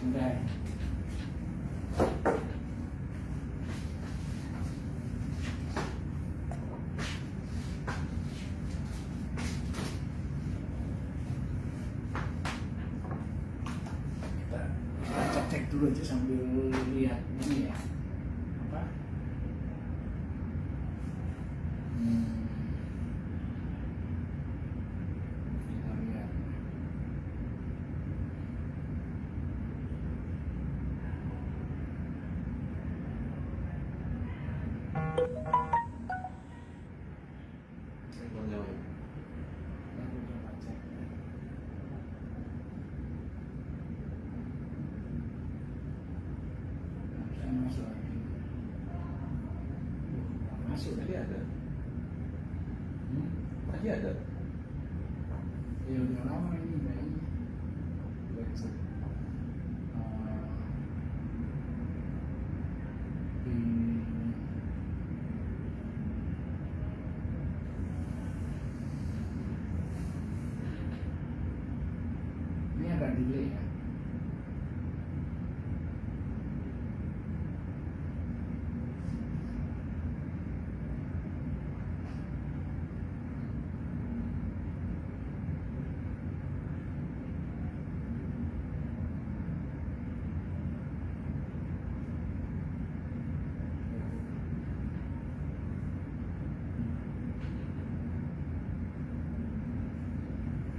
Udah. Kita cek dulu aja sambil lihat ini ya. Apa? Kita lihat. Aku coba cek. Saya masuk lagi. Masuk Tadi ada. Hmm? Tadi ada. Ya udah lama ini udah ini. Udah cek. Ini agak delay ya.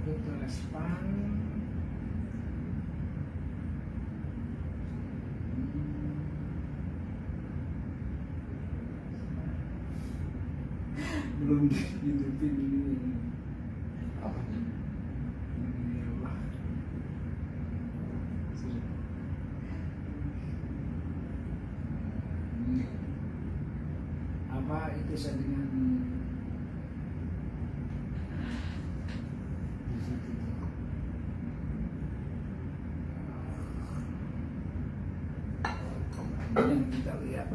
Kita respon. Belum dihidupin ini. Apa nih? Ini apa? Ini apa itu settingan di situ tuh. Ini yang kita lihat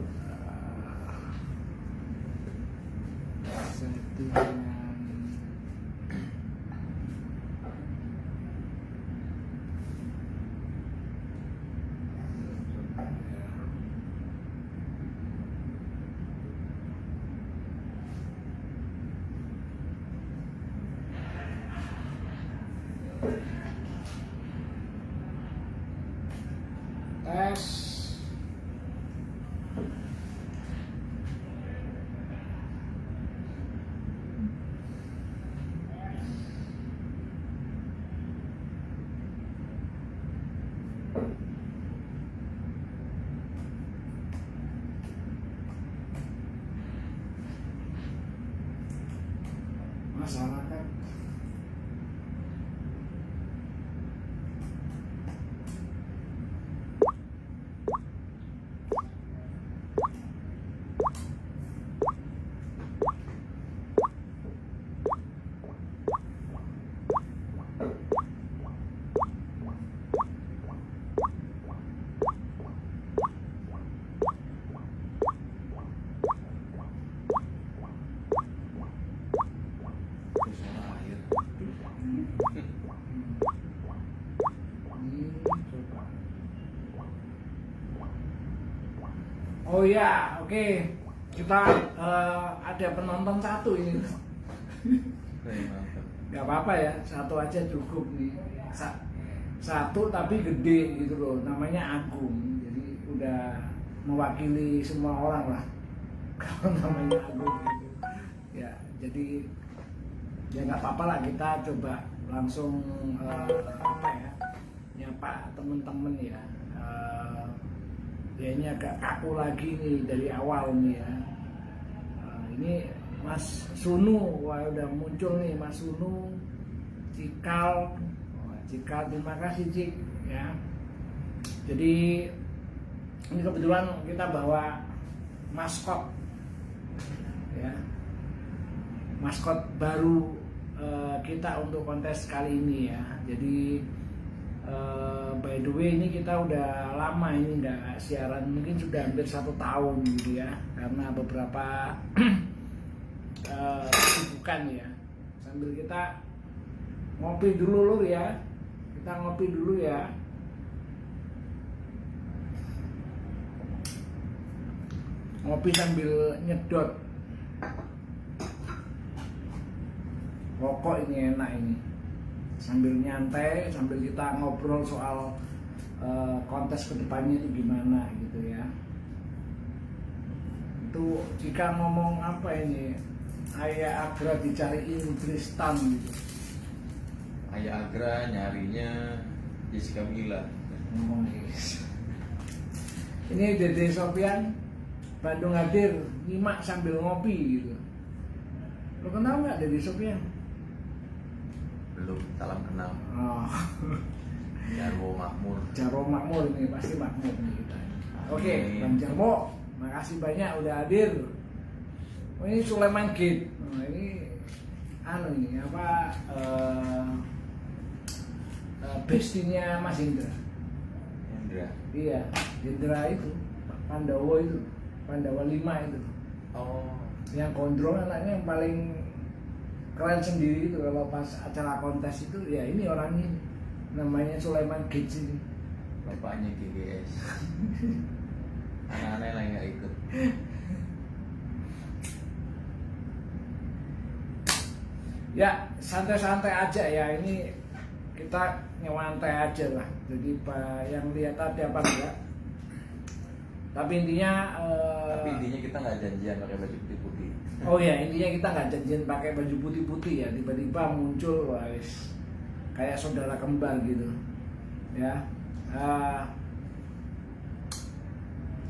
settingan tes. Masyarakat Suara air. coba. Oh ya, oke. Kita ada penonton satu ini. Mantap. Gak apa-apa ya, satu aja cukup nih. Satu tapi gede gitu loh, namanya Agung. Jadi udah mewakili semua orang lah. Kalau namanya Agung gitu. Ya, jadi ya nggak apa-apa lah, kita coba langsung apa ya, nyapa temen-temen ya. Ya ini agak kaku lagi nih dari awal nih ya. Ini Mas Sunu, wah udah muncul nih Mas Sunu, Cikal. Cikal, terima kasih Cik ya. Jadi ini kebetulan kita bawa maskot ya, maskot baru kita untuk kontes kali ini ya. Jadi by the way ini kita udah lama ini nggak siaran, mungkin sudah hampir 1 tahun gitu ya, karena beberapa kesibukan ya. Sambil kita ngopi dulu lur ya, kita ngopi dulu ya. ngopi sambil nyedot rokok, ini enak ini, sambil nyantai, sambil kita ngobrol soal kontes kedepannya itu gimana gitu ya. Itu jika ngomong apa ini, Ayah Agra dicariin Tristan gitu. Ayah Agra nyarinya Jessica Mila. Ngomong ini Dede Sofyan Bandung hadir, nyimak sambil ngopi gitu. Lo kenal nggak Dede Sofyan? Belum, salam kenal. Oh. Jarwo Makmur. Jarwo Makmur ini pasti makmur nih kita. Oke, Amin. Bang Jarwo, makasih banyak udah hadir. Oh, ini Sulaiman Gate. Oh, ini ini apa bestinya Mas Indra. Indra. Iya, Indra itu Pandawa itu, Pandawa 5 itu. Oh. Yang gondrong anaknya yang paling keren sendiri itu kalau pas acara kontes itu ya ini orangnya. Namanya Sulaiman Gates ini. Bapaknya GGS. Anak-anaknya lain nggak ikut. Ya santai-santai aja ya, ini kita nyewantai aja lah. Jadi yang lihat ada apa enggak. Tapi intinya Tapi intinya kita nggak janjian pakai baju putih-putih. oh ya, intinya kita nggak janjian pakai baju putih-putih ya. Tiba-tiba muncul wis kayak saudara kembar gitu ya.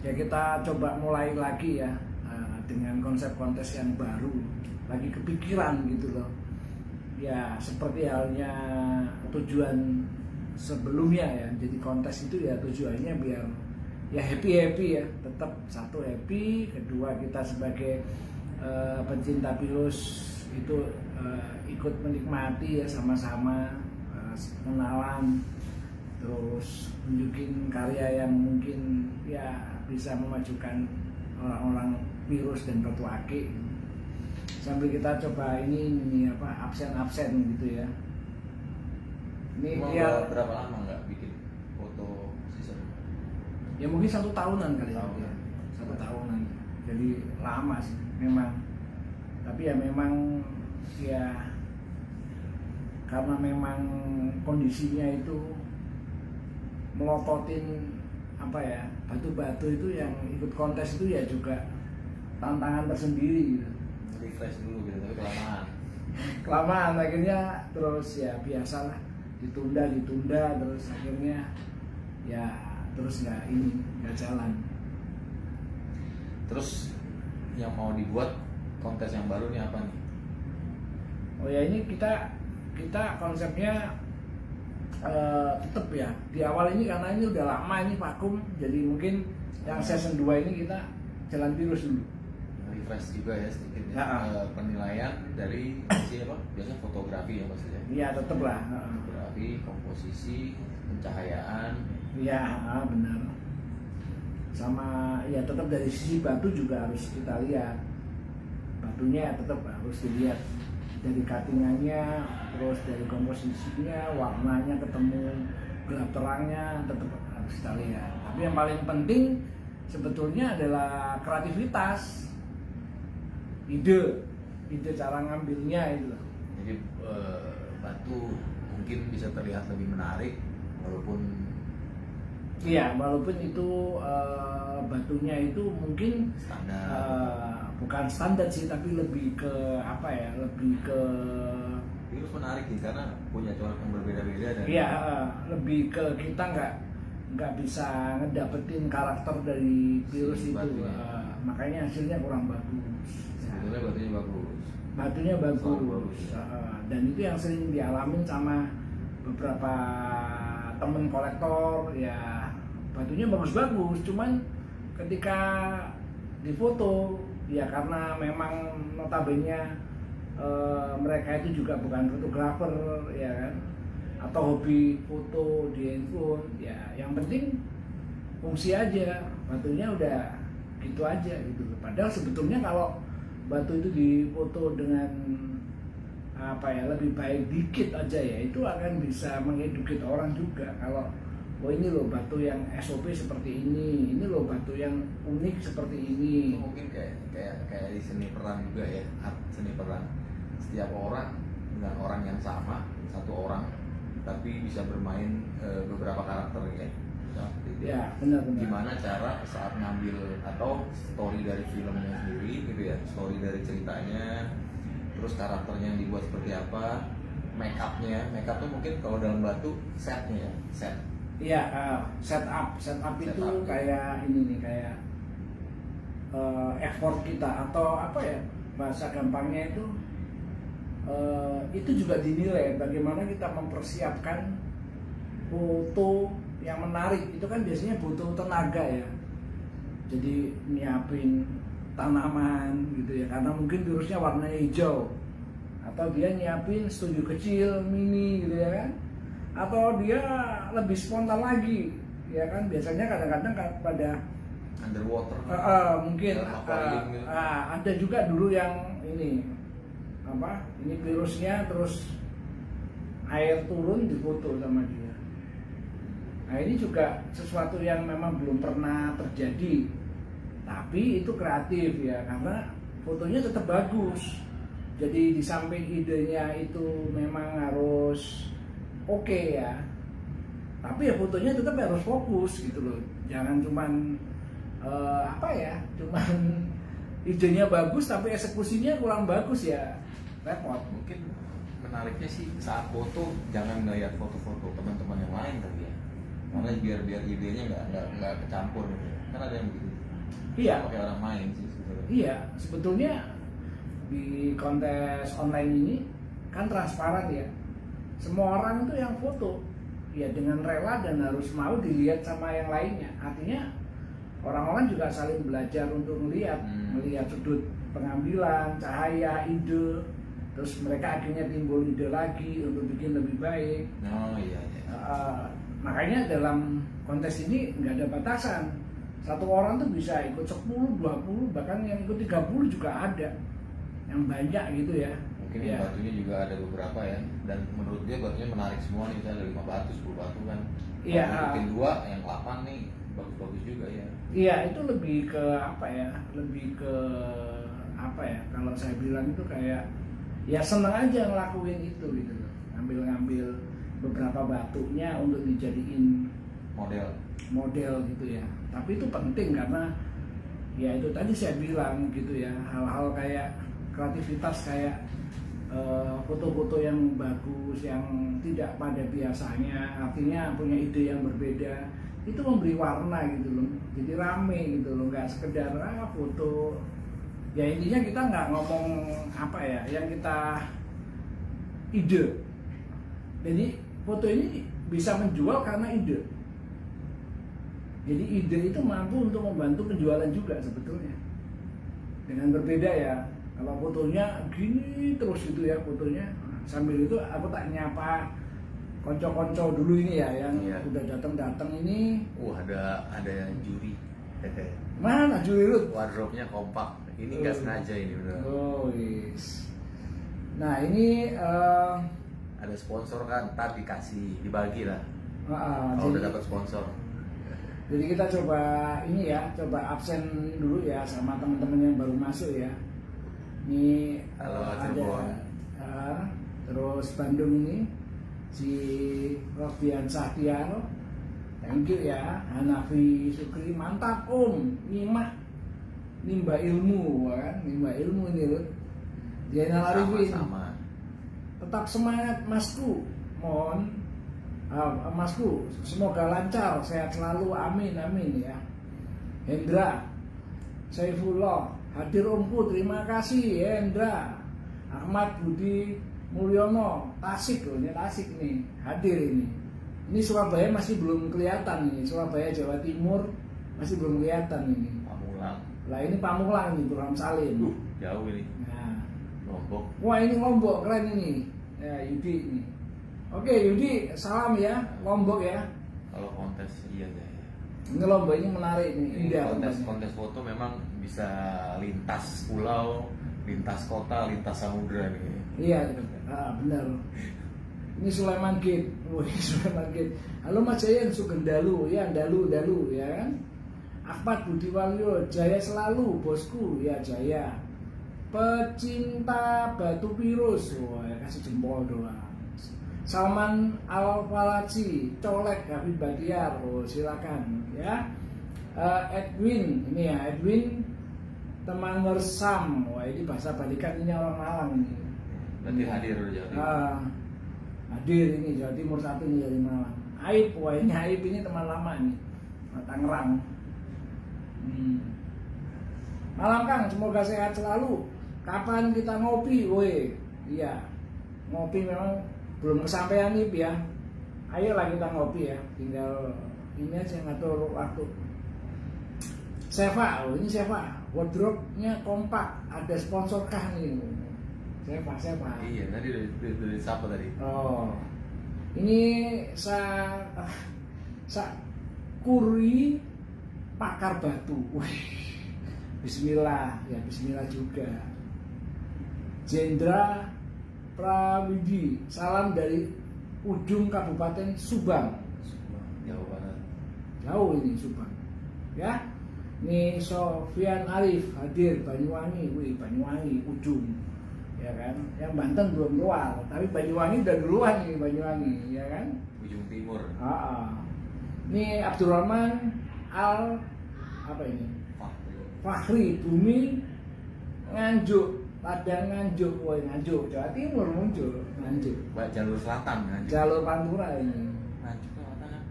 Ya kita coba mulai lagi ya, dengan konsep kontes yang baru, lagi kepikiran gitu loh ya, seperti halnya tujuan sebelumnya ya. Jadi kontes itu ya tujuannya biar ya happy ya, tetap satu happy, kedua kita sebagai pencinta virus itu ikut menikmati ya, sama-sama kenalan, terus tunjukin karya yang mungkin ya bisa memajukan orang-orang virus dan Batu Ake. Sambil kita coba ini apa absen gitu ya. Ini Emang dia berapa lama nggak bikin foto season? ya mungkin 1 tahunan kali Tahunan. ya. 1 tahunan. Jadi lama sih memang. Tapi ya memang ya karena memang kondisinya itu melototin apa ya, batu-batu itu yang ikut kontes itu ya juga tantangan tersendiri gitu. Refresh dulu gitu, tapi Kelamaan akhirnya terus ya biasalah ditunda terus akhirnya ya terus nggak jalan. Terus yang mau dibuat kontes yang baru nih apa nih? Oh ya, ini kita konsepnya tetap ya di awal ini, karena ini udah lama ini vakum, jadi mungkin yang season 2 ini kita jalan virus dulu. Refresh juga ya sedikit ya. Ya. Penilaian dari siapa? Biasanya fotografi ya maksudnya. Iya tetap lah. Fotografi, komposisi, pencahayaan. Iya benar. Sama ya tetap dari sisi batu juga harus kita lihat. Batunya tetap harus dilihat dari cuttingannya, terus dari komposisinya, warnanya ketemu, gelap terangnya tetap harus kita lihat. Tapi yang paling penting sebetulnya adalah kreativitas, ide cara ngambilnya itu. Jadi batu mungkin bisa terlihat lebih menarik walaupun Iya, walaupun itu batunya itu mungkin standar. bukan standar sih, tapi lebih ke apa ya, lebih ke Virus menarik nih karena punya corak yang berbeda-beda dan iya, lebih ke kita nggak bisa ngedapetin karakter dari virus Si itu, batunya. makanya hasilnya kurang bagus. sebetulnya batunya bagus. Batunya bagus, Selalu bagus. dan itu yang sering dialamin sama beberapa temen kolektor ya, batunya bagus-bagus, cuman ketika difoto ya karena memang notabene mereka itu juga bukan fotografer ya kan, atau hobi foto di handphone ya, yang penting fungsi aja, batunya udah gitu aja gitu. Padahal sebetulnya kalau batu itu difoto dengan apa ya, lebih baik dikit aja ya, itu akan bisa mengedukasi orang juga. Kalau oh ini loh batu yang SOP seperti ini loh batu yang unik seperti ini. Itu mungkin kayak di seni peran juga ya, art seni peran. Setiap orang dengan orang yang sama, satu orang, tapi bisa bermain beberapa karakter ya. Seperti itu. Ya benar-benar. Gimana cara saat ngambil atau story dari filmnya sendiri gitu ya, story dari ceritanya, terus karakternya yang dibuat seperti apa, make up tuh mungkin kalau dalam batu setnya ya, set. Iya, setup itu kayak ini nih, kayak effort kita atau apa ya, bahasa gampangnya itu juga dinilai bagaimana kita mempersiapkan foto yang menarik. Itu kan biasanya butuh tenaga ya, jadi nyiapin tanaman gitu ya, karena mungkin virusnya warnanya hijau, atau dia nyiapin studio kecil mini gitu ya kan, atau dia lebih spontan lagi ya kan. Biasanya kadang-kadang pada Underwater mungkin ada juga dulu yang ini virusnya terus air turun difoto sama dia. Nah ini juga sesuatu yang memang belum pernah terjadi, tapi itu kreatif ya, karena fotonya tetap bagus. Jadi di samping idenya itu memang harus oke ya, tapi ya fotonya tetap harus fokus gitu loh. Jangan cuman cuman idenya bagus tapi eksekusinya kurang bagus, ya repot. Mungkin menariknya sih saat foto jangan ngeliat foto-foto teman-teman yang lain kali ya, karena biar idenya nggak kecampur gitu. Kan ada yang begitu. Iya. Pakai orang main sih sebetulnya. Iya, sebetulnya di kontes online ini kan transparan ya. Semua orang itu yang foto ya dengan rela dan harus mau dilihat sama yang lainnya. Artinya orang-orang juga saling belajar untuk melihat sudut pengambilan, cahaya, ide, terus mereka akhirnya timbul ide lagi untuk bikin lebih baik. Oh iya. Makanya dalam kontes ini nggak ada batasan. Satu orang tuh bisa ikut 10, 20, bahkan yang ikut 30 juga ada. Yang banyak gitu ya. Mungkin ya. Batunya juga ada beberapa ya, dan menurut dia batunya menarik semua nih, misalnya 5 batu, 10 batu kan. Iya. Bikin 2, yang 8 nih bagus-bagus juga ya. Iya, itu lebih ke kalau saya bilang itu kayak ya seneng aja ngelakuin itu gitu loh. Ngambil beberapa batunya untuk dijadiin model gitu ya. Tapi itu penting karena ya itu tadi saya bilang gitu ya, hal-hal kayak kreativitas kayak foto-foto yang bagus, yang tidak pada biasanya, artinya punya ide yang berbeda, itu memberi warna gitu loh, jadi rame gitu loh, nggak sekedar foto. Ya intinya kita nggak ngomong yang kita ide. Jadi foto ini bisa menjual karena ide. Jadi ide itu mampu untuk membantu penjualan juga sebetulnya. Dengan berbeda ya, kalau fotonya gini terus gitu ya fotonya. Sambil itu aku tak nyapa konco-konco dulu ini ya yang udah datang ini. Ada yang juri. Mana juri lu? Wardrobe-nya kompak. Ini nggak sengaja ini benar. Oh yes. Nah ini ada sponsor kan, ntar dibagi lah. jadi Kalau udah dapat sponsor. Jadi kita coba absen dulu ya sama teman-teman yang baru masuk ya. Ini Halo, ada terus Bandung ini si Robian Sahtiar, thank you ya. Hanafi Sukri, mantap Om, nimba ilmu kan, nimba ilmu ini loh. Zainal Arifin, tetap semangat Masku, mohon Masku, semoga lancar, sehat selalu, amin ya. Hendra Saifullah, hadir Omku, terima kasih Hendra. Ahmad Budi Mulyono, Tasik loh, ini Tasik nih, hadir ini. Ini Surabaya masih belum kelihatan nih, Surabaya Jawa Timur masih belum kelihatan ini. Pamulang. Lah ini Pamulang nih, Burhan Salim. Jauh ini. Nah, Lombok. Wah ini Lombok keren ini, ya Yudi ini. Oke Yudi, salam ya, Lombok ya. Kalau kontes iya ya. Ini Lombok ini menarik nih, indah. Kontes foto memang bisa lintas pulau, lintas kota, lintas samudra nih. Iya, benar. Ini Sulaiman Gate. Wih, Sulaiman Gate. Halo Mas Jayan, Sugeng Dalu, ya Dalu ya kan. Ahmad Budi Waluyo, Jaya selalu bosku, ya Jaya. Pecinta Batu Virus, wah kasih jempol doang. Salman Al-Falaci, colek Habib Badiar, oh silakan ya. Edwin, ini ya Edwin teman Mersam, wah ini bahasa balikan ini orang Malang ini. Berarti hadir udah jadi. Hadir ini Jawa Timur 1 ini dari Malang. Aib, wah ini Aib ini teman lama nih, Tangerang. Malam Kang, semoga sehat selalu. Kapan kita ngopi, woi? Iya, ngopi memang belum kesampaian nih ya. Ayolah kita ngopi ya, tinggal ini aja ngatur waktu. Seva, oh ini Seva, wardrobe-nya kompak, ada sponsor kah nih? Seva. Iya, tadi dari siapa tadi? Oh, ini Kuri Pakar Batu. Wih, Bismillah, ya Bismillah juga. Jendra Prawidi, salam dari ujung Kabupaten Subang. Jawa Barat. Jauh ini Subang. Ya. Ini Sofian Arif hadir Banyuwangi, wih Banyuwangi ujung. Ya kan? Yang Banten belum keluar, tapi Banyuwangi udah duluan nih Banyuwangi, ya kan? Ujung timur. Ini Abdurrahman apa ini? Fahri Bumi Nganjuk, Padang Nganjuk, woi Nganjuk, Jawa Timur muncul Nganjuk. Jalur selatan kan? Jalur Pantura ini. Nganjuk selatan kan?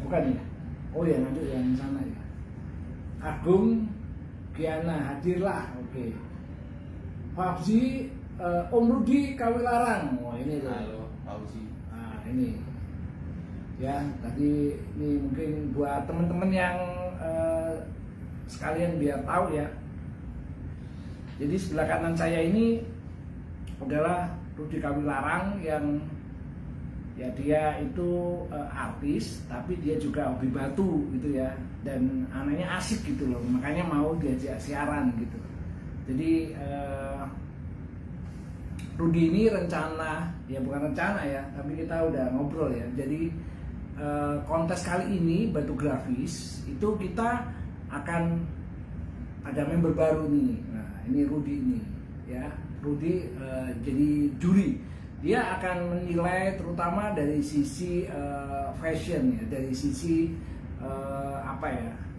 Bukan ya? Oh ya Nganjuk yang sana ya. Agung Giana hadirlah, oke. Fauzi Om Rudi Kawilarang, ini tuh. Halo Fauzi. Nah ini ya tadi ini mungkin buat teman-teman yang sekalian biar tahu ya. Jadi sebelah kanan saya ini adalah Rudi Kawilarang yang ya dia itu artis tapi dia juga hobi batu gitu ya, dan anaknya asik gitu loh, makanya mau diajak siaran gitu. Jadi Rudi ini rencana, ya bukan rencana ya, tapi kita udah ngobrol ya. Jadi kontes kali ini batu grafis itu kita akan ada member baru nih. Nah ini Rudi ini ya, Rudi jadi juri. Dia akan menilai terutama dari sisi fashion ya, dari sisi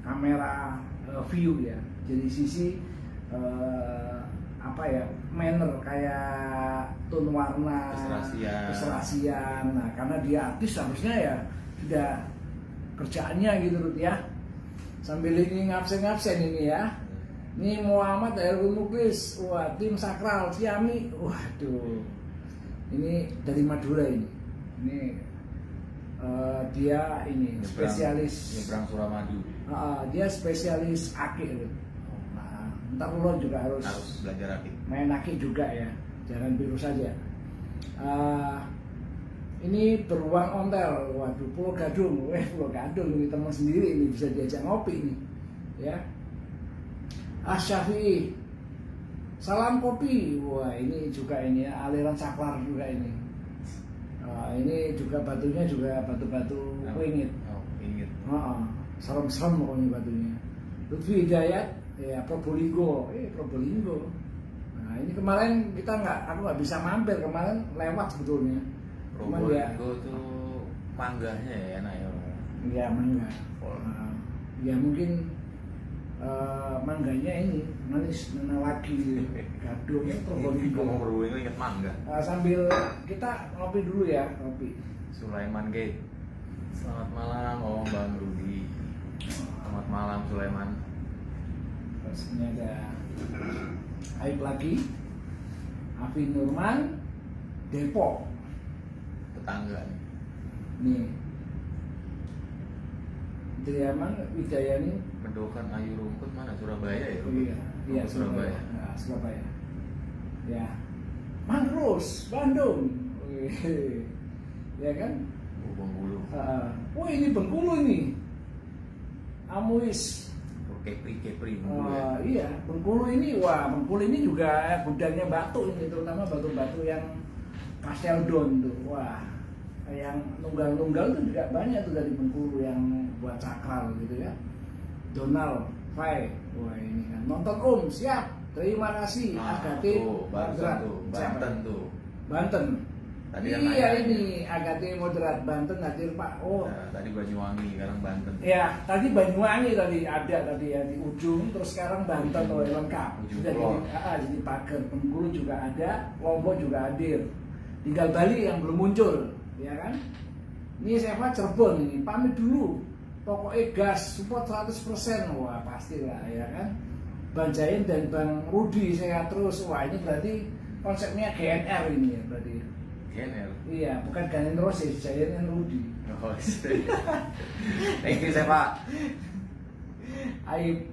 kamera view ya, jadi sisi manner kayak tone warna, keserasian. Nah karena dia artis harusnya ya tidak kerjaannya gitu Rud ya. Sambil ini ngabsen ini ya. Ini Muhammad Herul Muklis, wah tim Sakral Ciami, waduh. Ini dari Madura ini. Ini dia ini spesialis nyebrang Suramadu. Dia spesialis akik. Nah, ntar lo juga harus belajar akik. Main akik juga ya, jangan biru saja. Ini beruang ontel, waduh Pulau Gadung, Pulau Gadung ini teman sendiri ini bisa diajak ngopi ini, ya. Asyafi'i, salam kopi, wah ini juga ini ya, aliran saklar juga ini. Ini juga batunya juga batu-batu wingit. Serem-serem pokoknya batunya. Lutfi Hidayat, ya Probolinggo, Probolinggo. Nah ini kemarin aku nggak bisa mampir kemarin, lewat sebetulnya. Probolinggo tuh mangganya ya enak ya. Iya mangga. Ya mungkin mangganya ini manis lagi gadung Probolinggo. Ngomong Probolinggo inget mangga. Sambil kita ngopi dulu ya, ngopi. Sulaiman Gate. Selamat malam Om Bang Rudi. Selamat malam Sulaiman. Terus ini ada Aib lagi, Afi Nurman, Depok. Tetangga nih. Nih Triaman Widayani Mendokan Ayu Rumput mana Surabaya ya? Iya Surabaya. Nah, Surabaya. Ya. Mangrus Bandung. Ya kan? Bengkulu. Ini Bengkulu ini. Amuis. Kepri Iya, Bengkulu ini Bengkulu ini juga gudangnya batu ini, terutama batu-batu yang Kasteldon tuh. Wah, yang nunggal-nunggal itu juga banyak tuh dari Bengkulu yang buat sakral gitu ya. Donald Fai, wah ini kan nonton Om, siap, terima kasih. Agate Moderat, Banten tuh. Banten. Tadi yang Iya nanya. ini Agate Moderat Banten hadir Pak. Oh Nah, tadi Banyuwangi, sekarang Banten. ya, tadi Banyuwangi tadi ada tadi ya di ujung, terus sekarang Banten loh lengkap. Ujung Sudah Kulon. jadi pagar. Bengkulu juga ada, Lombok juga hadir. Tinggal Bali yang belum muncul, ya kan? Ini siapa Cirebon ini, pamit dulu. Pokoknya gas, support 100%, wah pastilah ya kan. Bang Jain dan Bang Rudi sehat terus, wah ini berarti konsepnya GNR ini ya berarti. GNR. Iya, bukan Ganen Roses, Jain dan Rudi. Oh, thank you saya Pak. Aib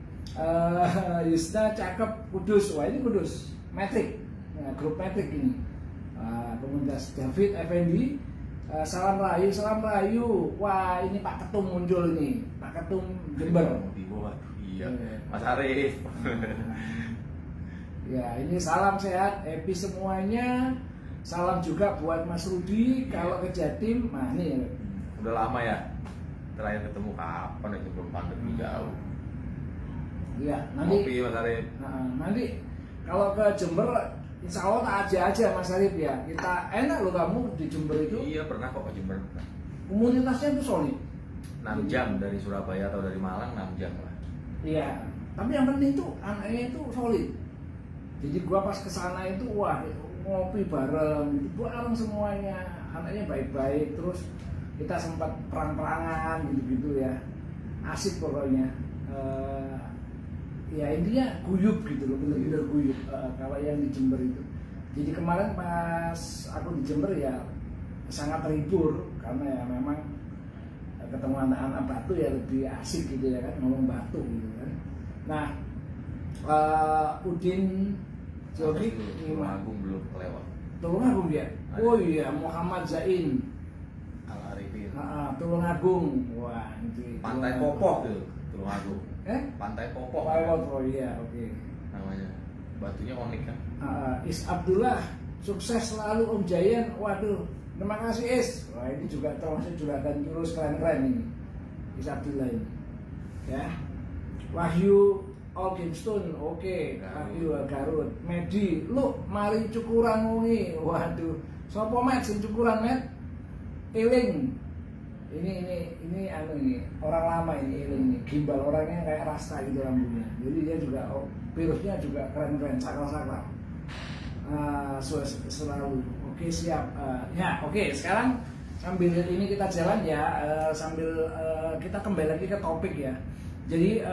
Yusna cakep Kudus, wah ini Kudus Metrik, nah, grup Metrik ini. Komunitas David Effendi, salam rayu, wah ini Pak Ketum muncul ini, Pak Ketum Jember. Iya, Mas Arif. Ya ini salam sehat, happy semuanya. Salam juga buat Mas Rudi kalau ke Jatim, nah ini. Udah lama ya terakhir ketemu kapan itu belum pandemi jauh. Iya nanti. Kopi Mas Arif. Nanti kalau ke Jember, insya Allah tak aja Mas Arif ya. Kita enak loh kamu di Jember itu. Iya pernah kok ke Jember. Komunitasnya itu solid. 6 jam dari Surabaya atau dari Malang 6 jam lah. Iya. Tapi yang penting itu anaknya itu solid. Jadi gua pas kesana itu wah ngopi bareng, bareng semuanya. Anaknya baik-baik, terus kita sempat perang-perangan gitu-gitu ya. Asik pokoknya. Ya intinya guyup gitu loh, bener-bener guyup kalau yang di Jember itu. Jadi kemarin pas aku di Jember ya sangat terhibur karena ya memang ketemu anak-anak Batu ya lebih asik gitu ya kan, ngomong Batu gitu kan. Nah Udin Jogi Tulungagung belum kelewat. Tulungagung dia. Oh iya Muhammad Zain Al Arifin. Tulungagung, wah itu Pantai Popok tuh Tulungagung. Pantai Popok. Oh iya, oke. Namanya. Batunya unik kan? Is Abdullah, sukses selalu Om Jayan. Waduh, terima kasih Is. Wah ini juga termasuk juragan terus keren-keren ini. Is Abdullah ini. Ya. Wahyu All Gamestone, oke. Wahyu Garut. Medi, lu mari cukuran wengi. Waduh, sopo met sing cukuran met? Eling. Ini anu ini orang lama ini gimbal, orangnya kayak Rasta gitu rambutnya, jadi dia juga virusnya juga keren-keren, sakral selalu. Oke siap. Ya oke, sekarang sambil ini kita jalan ya, sambil kita kembali lagi ke topik ya. Jadi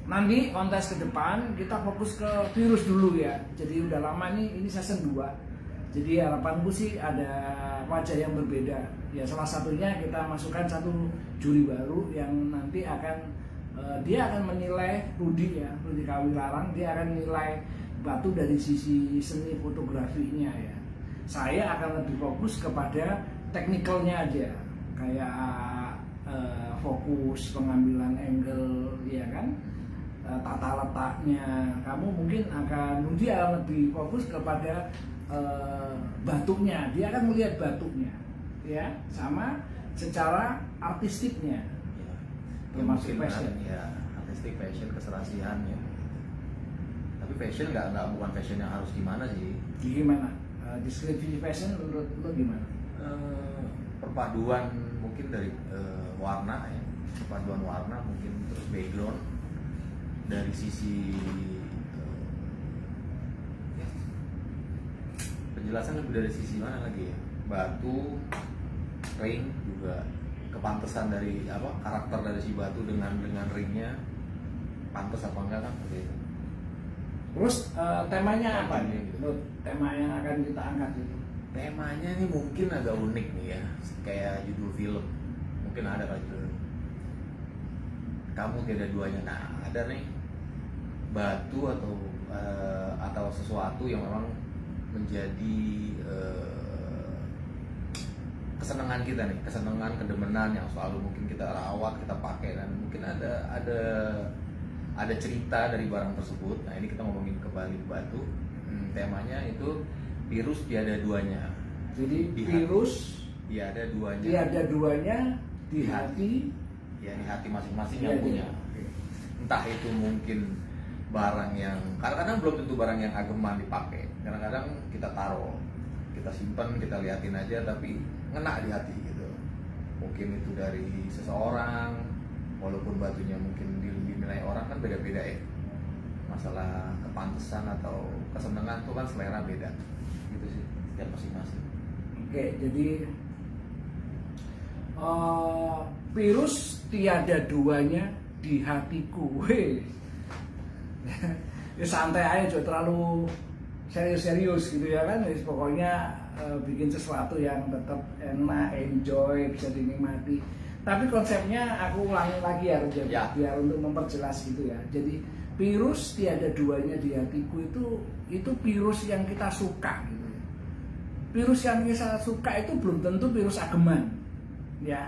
nanti kontes ke depan kita fokus ke virus dulu ya. Jadi udah lama nih, ini season 2. Jadi harapanku sih ada wajah yang berbeda. Ya salah satunya kita masukkan satu juri baru yang nanti akan dia akan menilai Rudi Kawilarang, dia akan menilai Batu dari sisi seni fotografinya ya. Saya akan lebih fokus kepada teknikalnya aja, kayak fokus, pengambilan angle, ya kan, tata letaknya. Kamu mungkin Rudi akan lebih fokus kepada batunya, dia akan melihat batunya, ya, sama secara artistiknya, Ya. termasuk Mungkin fashion. Ya, artistik, fashion, keserasiannya. Tapi fashion nggak bukan fashion yang harus gimana sih. Gimana? Deskripsi fashion menurut lo gimana? Perpaduan mungkin dari warna ya, perpaduan warna mungkin, terus background dari sisi penjelasan lebih dari sisi mana lagi ya, batu, ring juga, kepantesan dari karakter dari si batu dengan ringnya pantas apa enggak kan seperti itu. Terus temanya apa Temanya nih? gitu. Menurut tema yang akan kita angkat itu? Temanya nih mungkin agak unik nih ya, kayak judul film mungkin ada kali judul Kamu Tiada Duanya. Nah ada nih batu atau sesuatu yang memang menjadi kesenangan kita nih, kesenangan, kedemenan yang selalu mungkin kita rawat, kita pakai, dan mungkin ada cerita dari barang tersebut. Nah ini kita ngomongin kembali batu. Temanya itu virus tiada duanya. Jadi Di virus Iya, ada duanya. Tiada duanya di hati. Ya, di hati masing-masing Iya, yang iya. punya. Entah itu mungkin barang yang kadang-kadang belum tentu barang yang ageman dipakai. Kadang-kadang kita taruh, kita simpan, kita liatin aja, tapi ngena di hati gitu. Mungkin itu dari seseorang, walaupun batunya mungkin dinilai orang kan beda-beda ya. Masalah kepantesan atau kesenangan tuh kan selera beda. Gitu sih, setiap masing-masing. Oke, jadi virus tiada duanya di hatiku. Weh. Ya santai aja, jangan terlalu serius-serius gitu ya kan. Jadi pokoknya bikin sesuatu yang tetap enak, enjoy, bisa dinikmati. Tapi konsepnya aku ulangi lagi ya, biar untuk memperjelas gitu ya. Jadi virus tiada duanya di hatiku itu virus yang kita suka gitu. Virus yang kita suka itu belum tentu virus ageman, ya.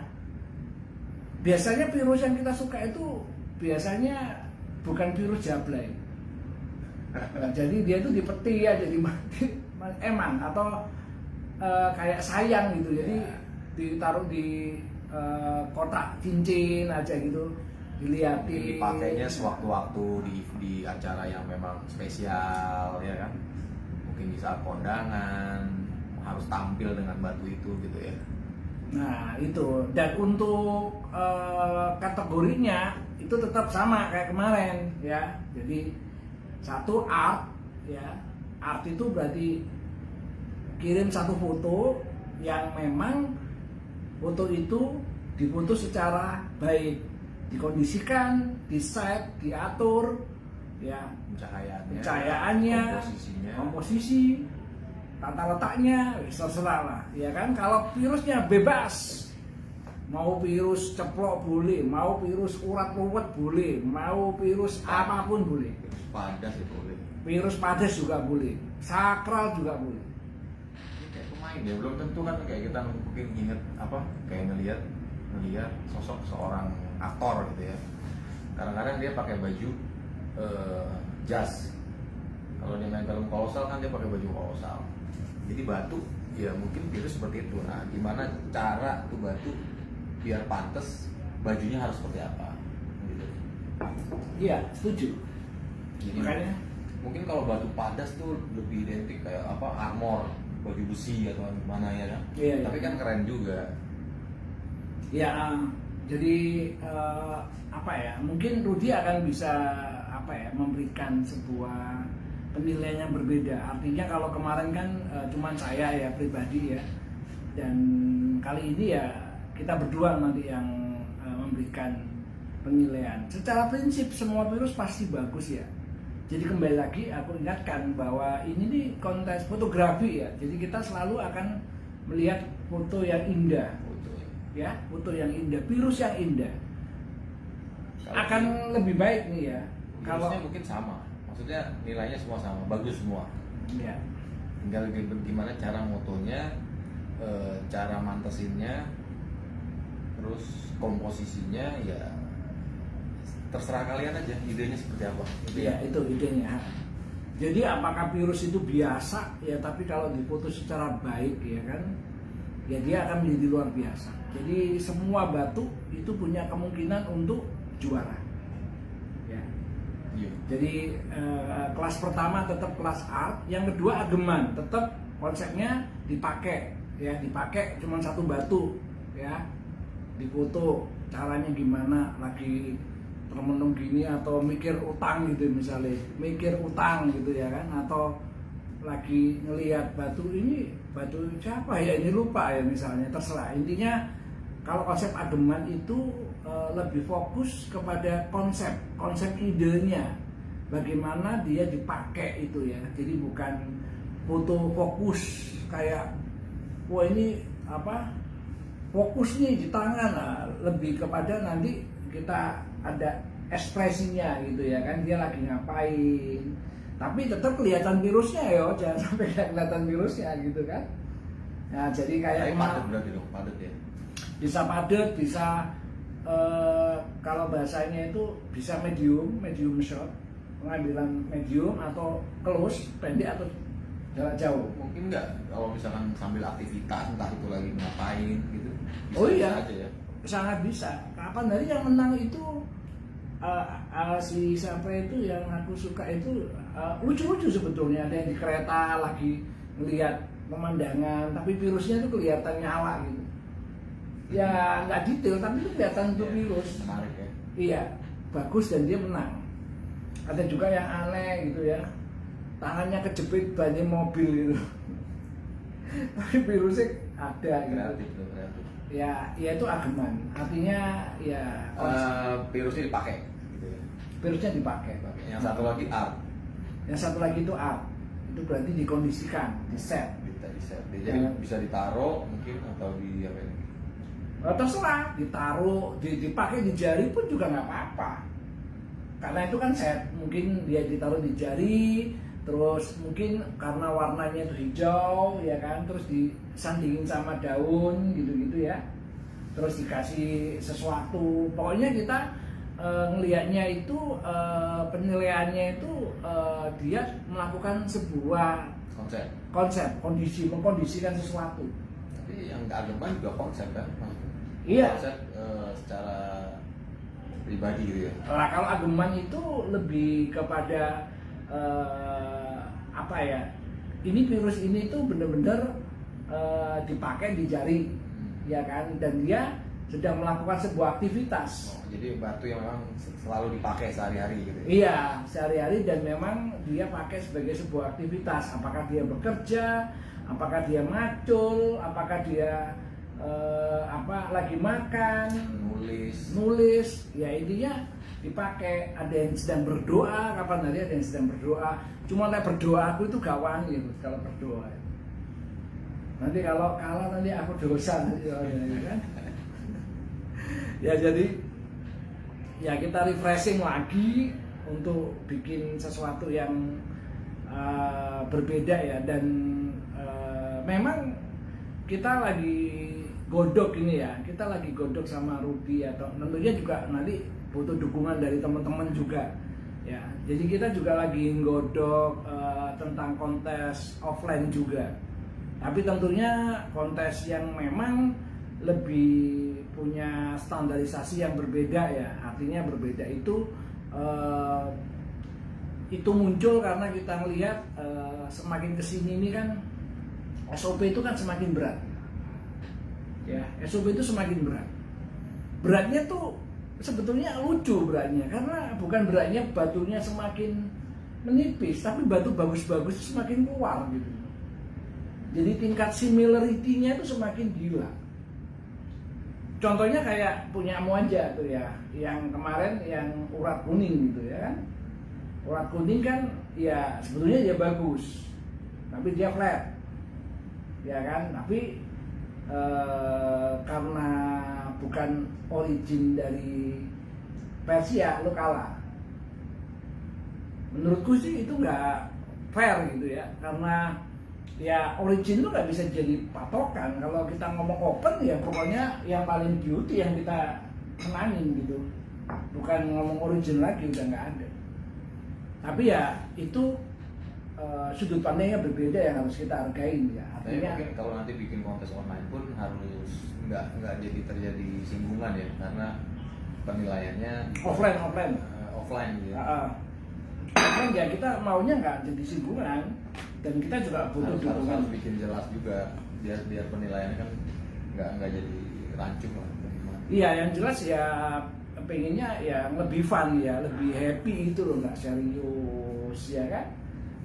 Biasanya virus yang kita suka itu biasanya bukan virus jablay. Nah, jadi dia itu dipeti ya, jadi mati emang atau kayak sayang gitu. Jadi ditaruh di kotak cincin aja gitu, dilihatin. Dipakainya sewaktu-waktu di acara yang memang spesial ya kan. Mungkin di saat kondangan harus tampil dengan batu itu gitu ya. Nah itu, dan untuk kategorinya itu tetap sama kayak kemarin ya. Jadi satu art ya, art itu berarti kirim satu foto yang memang foto itu difoto secara baik, dikondisikan, diset, diatur ya, pencahayaannya, komposisi, tata letaknya, terserah lah ya kan. Kalau virusnya bebas, mau virus ceplok boleh, mau virus urat ruwet boleh, mau virus apapun boleh. Virus padas ya boleh. Virus padas juga boleh, sakral juga boleh. Kayak pemain ya, belum tentu kan kayak kita mungkin inget apa, kayak ngelihat sosok seorang aktor gitu ya. Kadang-kadang dia pakai baju jas. Kalau dia main film kolosal kan dia pakai baju kolosal. Jadi batu ya mungkin virus seperti itu. Nah, gimana cara tuh batu biar pantas, bajunya harus seperti apa? Gitu. Iya, setuju. Jadi Makanya mungkin kalau batu padas tuh lebih identik kayak apa, armor, baju besi atau gimana ya kan? Iya, Tapi iya. kan keren juga. Ya, jadi apa ya? Mungkin Rudi akan bisa apa ya, memberikan sebuah penilaian yang berbeda. Artinya kalau kemarin kan cuman saya ya pribadi ya, dan kali ini ya kita berdua nanti yang memberikan penilaian. Secara prinsip semua virus pasti bagus ya. Jadi kembali lagi aku ingatkan bahwa ini nih kontes fotografi ya. Jadi kita selalu akan melihat foto yang indah, ya, foto yang indah, virus yang indah. Akan lebih baik nih ya. Kalau mungkin sama, maksudnya nilainya semua sama, bagus semua. Ya. Tinggal gimana cara motonya, cara mantesinnya, terus komposisinya ya terserah kalian aja, idenya seperti apa. Ya itu idenya. Jadi apakah virus itu biasa ya, tapi kalau difoto secara baik ya kan, ya dia akan menjadi luar biasa. Jadi semua batu itu punya kemungkinan untuk juara. Ya. Iya. Jadi kelas pertama tetap kelas art, yang kedua ageman, tetap konsepnya dipakai ya, dipakai cuma satu batu ya, difoto caranya gimana, lagi termenung gini atau mikir utang gitu misalnya, mikir utang gitu ya kan, atau lagi ngelihat batu ini, batu siapa ya ini, lupa ya misalnya, terserah. Intinya kalau konsep ageman itu lebih fokus kepada konsep idenya, bagaimana dia dipakai itu ya. Jadi bukan foto fokus kayak wah ini apa, fokus nih di tangan. Nah, lebih kepada nanti kita ada ekspresinya gitu ya kan, dia lagi ngapain, tapi tetap kelihatan virusnya ya, jangan sampai kelihatan virusnya gitu kan. Nah jadi kayak padat berarti dong, padat ya. Bisa padat, bisa kalau bahasanya itu bisa medium shot, pengambilan medium atau close, pendek atau jarak jauh. Mungkin nggak kalau misalkan sambil aktivitas, entah itu lagi ngapain gitu. Oh iya. Aja ya. Sangat bisa. Kapan hari yang menang itu si siapa itu yang aku suka itu lucu-lucu sebetulnya. Ada yang di kereta lagi ngelihat pemandangan, tapi virusnya itu kelihatan nyala gitu. Ya nggak detail, tapi itu kelihatan itu virus. Menarik ya. Iya, bagus dan dia menang. Ada juga yang aneh gitu ya, tangannya kejepit bannya mobil gitu. Tapi virusnya ada gitu. Kreatif tuh, kreatif. Ya itu ageman. Artinya ya Virusnya dipakai gitu ya. virusnya dipakai. Yang satu lagi art. Yang satu lagi itu art. Itu berarti dikondisikan, di set. Jadi bisa ditaruh mungkin atau di apa ini? Terserah, ditaruh, dipakai di jari pun juga nggak apa-apa. Karena itu kan set, mungkin dia ditaruh di jari, terus mungkin karena warnanya itu hijau, ya kan, terus disandingin sama daun gitu-gitu ya. Terus dikasih sesuatu, pokoknya kita ngelihatnya itu penilaiannya itu dia melakukan sebuah kondisi, mengkondisikan sesuatu. Tapi yang keagamaan juga konsep kan? Iya. Konsep secara pribadi gitu ya. Nah, kalau ageman itu lebih kepada apa ya? Ini virus ini tuh benar-benar dipakai di jari, ya kan? Dan dia sedang melakukan sebuah aktivitas. Jadi batu yang memang selalu dipakai sehari-hari gitu. Iya, sehari-hari dan memang dia pakai sebagai sebuah aktivitas. Apakah dia bekerja, apakah dia macul, apakah dia lagi makan, nulis, ya intinya dipakai. Ada yang sedang berdoa, kapan hari ada yang sedang berdoa. Cuma nek berdoa aku itu gak wani gitu kalau berdoa. Nanti kalau kalah nanti aku dosa nanti, ya kan. Ya jadi ya kita refreshing lagi untuk bikin sesuatu yang berbeda ya, dan memang kita lagi godok ini ya, kita lagi godok sama Ruby, atau tentunya juga nanti butuh dukungan dari teman-teman juga ya. Jadi kita juga lagi godok tentang kontes offline juga, tapi tentunya kontes yang memang lebih punya standarisasi yang berbeda ya. Artinya berbeda itu muncul karena kita melihat semakin kesini ini kan SOP itu kan semakin berat ya. SOP itu semakin berat. Beratnya tuh sebetulnya lucu beratnya, karena bukan beratnya batunya semakin menipis, tapi batu bagus-bagus semakin keluar gitu. Jadi tingkat similarity-nya itu semakin gila. Contohnya kayak punyamu aja tuh ya, yang kemarin yang urat kuning gitu ya kan. Urat kuning kan ya sebetulnya dia bagus, tapi dia flat, ya kan. Tapi karena bukan origin dari Persia, lo kalah. Menurutku sih itu nggak fair gitu ya, karena ya origin itu nggak bisa jadi patokan. Kalau kita ngomong open ya pokoknya yang paling beauty yang kita menangin gitu, bukan ngomong origin lagi, udah nggak ada. Tapi ya itu sudut pandangnya berbeda yang harus kita hargain ya. Artinya mungkin kalau nanti bikin kontes online pun harus nggak jadi terjadi singgungan ya, karena penilaiannya offline gitu ya. Kan ya kita maunya nggak jadi singgungan, dan kita juga butuh dukungan. Harus bikin jelas juga biar penilaiannya kan nggak jadi rancu lah. Iya, yang jelas ya pengennya ya lebih fun ya, lebih happy itu loh, nggak serius ya kan.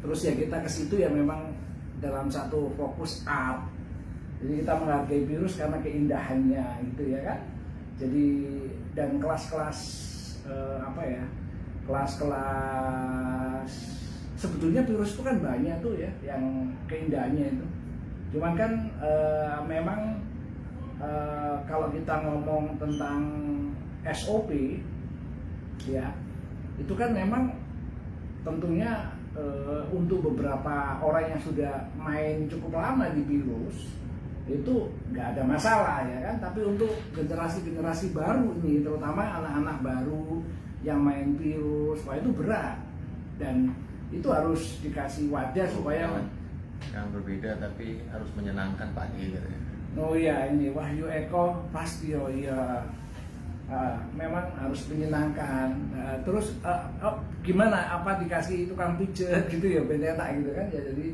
Terus ya kita ke situ ya memang dalam satu fokus art. Jadi kita menghargai virus karena keindahannya gitu ya kan. Jadi dan kelas-kelas kelas-kelas sebetulnya virus itu kan banyak tuh ya yang keindahannya itu. Cuman kan memang kalau kita ngomong tentang SOP ya, itu kan memang tentunya untuk beberapa orang yang sudah main cukup lama di virus itu nggak ada masalah ya kan. Tapi untuk generasi-generasi baru ini, terutama anak-anak baru yang main virus, wah itu berat, dan itu harus dikasih wadah supaya yang berbeda tapi harus menyenangkan Pak D katanya. Oh iya, ini Wahyu Eko pasti, oh iya. Memang harus menyenangkan. Terus gimana? Apa dikasih tukang pijet gitu ya, beneran gitu kan ya, jadi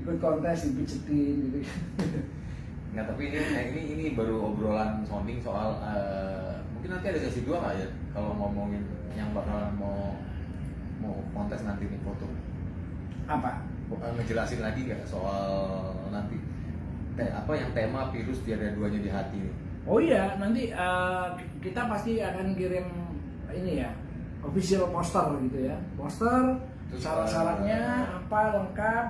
ikut kontes dipijetin gitu. Nggak, tapi ini baru obrolan sounding soal mungkin nanti ada sesi 2 nggak ya kalau ngomongin yang bakalan mau kontes nanti nih foto. Apa? Ngejelasin lagi nggak soal nanti apa yang tema virus tiada duanya di hati nih. Oh iya, nanti kita pasti akan kirim ini ya, official poster gitu ya, poster, syarat-syaratnya apa lengkap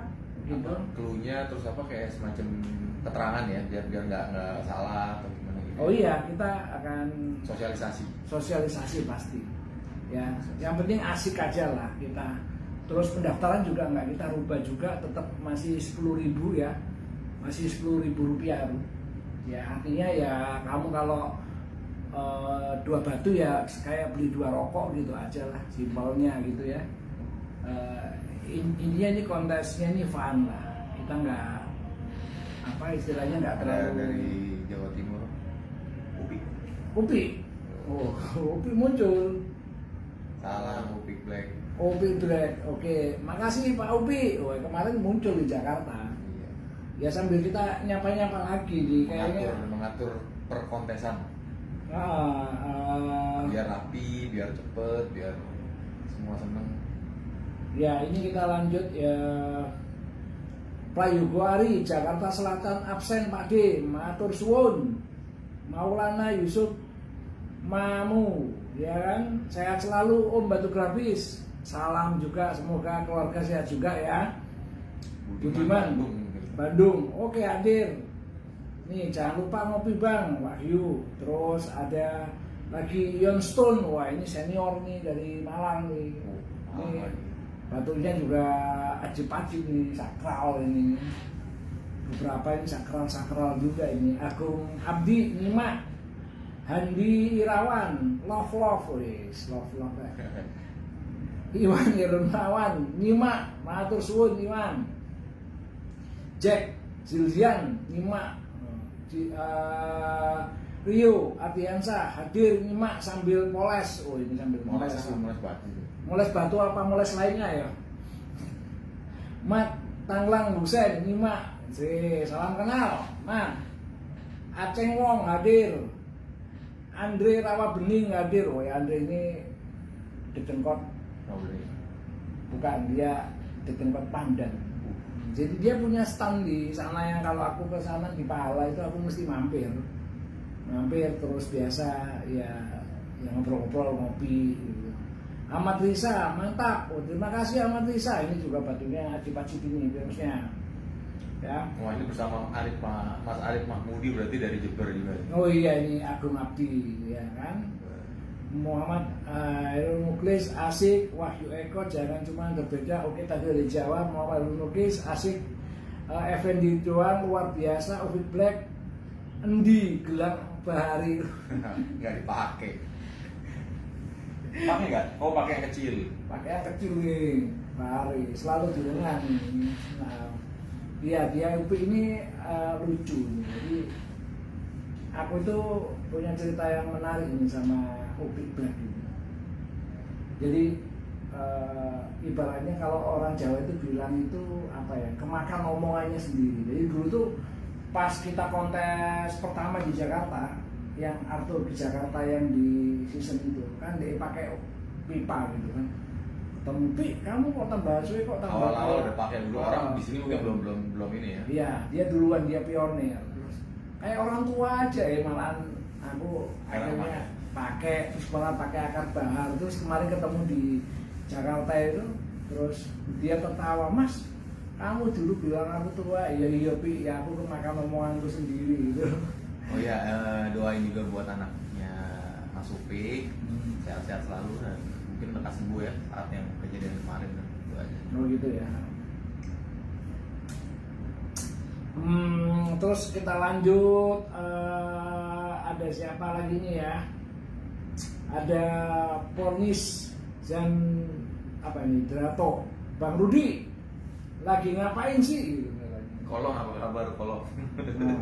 gitu. Cluenya terus apa kayak semacam keterangan ya, biar nggak salah atau gimana gitu. Oh iya, kita akan sosialisasi pasti. Ya, yang penting asik aja lah kita. Terus pendaftaran juga nggak kita rubah juga, tetap masih 10.000 ya, masih 10.000 rupiah. Ya artinya ya kamu kalau 2 batu ya kayak beli 2 rokok gitu aja lah, simpelnya gitu ya. Intinya ini kontesnya ini fun lah, kita nggak apa istilahnya nggak terlalu. Dari Jawa Timur, Upi, oh Upi muncul. Salam Upi Black. Upi Black, oke, makasih Pak Upi. Oh kemarin muncul di Jakarta. Ya sambil kita nyapa-nyapa lagi di kayaknya mengatur perkontesan. Biar rapi, biar cepet, biar semua seneng. Ya ini kita lanjut ya. Prayogo Ari, Jakarta Selatan absen Pak D, matur suwun. Maulana Yusuf Mamu, ya kan? Sehat selalu Om Batu Grafis. Salam juga, semoga keluarga sehat juga ya. Budiman Bandung, oke hadir. Nih jangan lupa ngopi Bang Wahyu. Terus ada lagi Yon Stone, wah ini senior nih dari Malang nih. Ini batunya juga ajib-ajib nih, sakral ini. Beberapa ini sakral juga ini. Agung Abdi Nyimak, Handi Irawan, love wis, love. Iwan Irmawan Nyimak, matur suwun Iwan. Jack Zilzian nyimak, Rio Ardiansa hadir nyimak sambil moles. Oh ini sambil moles batu. Moles batu apa moles lainnya ya? Mat Tanglang Husen nyimak. Salam kenal Mat. Aceng Wong hadir. Andre Rawa Bening hadir. Oh ya Andre ini Dedengkot. Bukan, dia Dedengkot Pandan. Jadi dia punya stand di sana yang kalau aku ke sana di Pahala itu aku mesti mampir terus biasa ya yang ngobrol-ngobrol ngopi gitu. Ahmad Risa mantap, oh, terima kasih Ahmad Risa, ini juga batunya acip-acip ini virusnya ya. Wah ini bersama Mas Arif Mahmudi berarti dari Jember juga. Oh iya ini Agung Abdi ya kan. Muhammad Irul Muklis asik, Wahyu Eko jangan cuma berbeda, oke tadi dari Jawa. Muhammad Irul Muklis asik, Effendi doang luar biasa. Ufi Black endi gelang bahari nggak dipakai. Pakai nggak? Oh pakai yang kecil. Pakai yang kecil nih, bahari selalu di lengan. Nah, dia Upi ini lucu nih. Jadi aku itu punya cerita yang menarik nih sama Upi Black ini. Jadi ibaratnya kalau orang Jawa itu bilang itu apa ya, kemakan omongannya sendiri. Jadi dulu tuh pas kita kontes pertama di Jakarta, yang Arthur di Jakarta yang di season itu kan dia pakai pipa gitu kan. Tempi, kamu kok tambah suwe kok tambah awal-awal udah pakai dulu, orang di sini mungkin belum ini ya. Iya, dia duluan, dia pionir. Terus kayak orang tua aja ya, malahan aku akhirnya pakai, terus malah pakai akar bahar. Terus kemarin ketemu di Jakarta itu, terus dia tertawa, Mas, kamu dulu bilang aku tua. Iya Pi, ya aku kemakan omonganku sendiri gitu. Oh ya, doain juga buat anaknya Mas Upi, sehat-sehat selalu dan mungkin lekas sembuh ya saat yang kejadian kemarin dan itu aja. Oh gitu ya. Terus kita lanjut, ada siapa lagi nih ya? Ada Pornis dan apa ini Drato, Bang Rudi lagi ngapain sih? Kolong apa kabar kolong? Nah,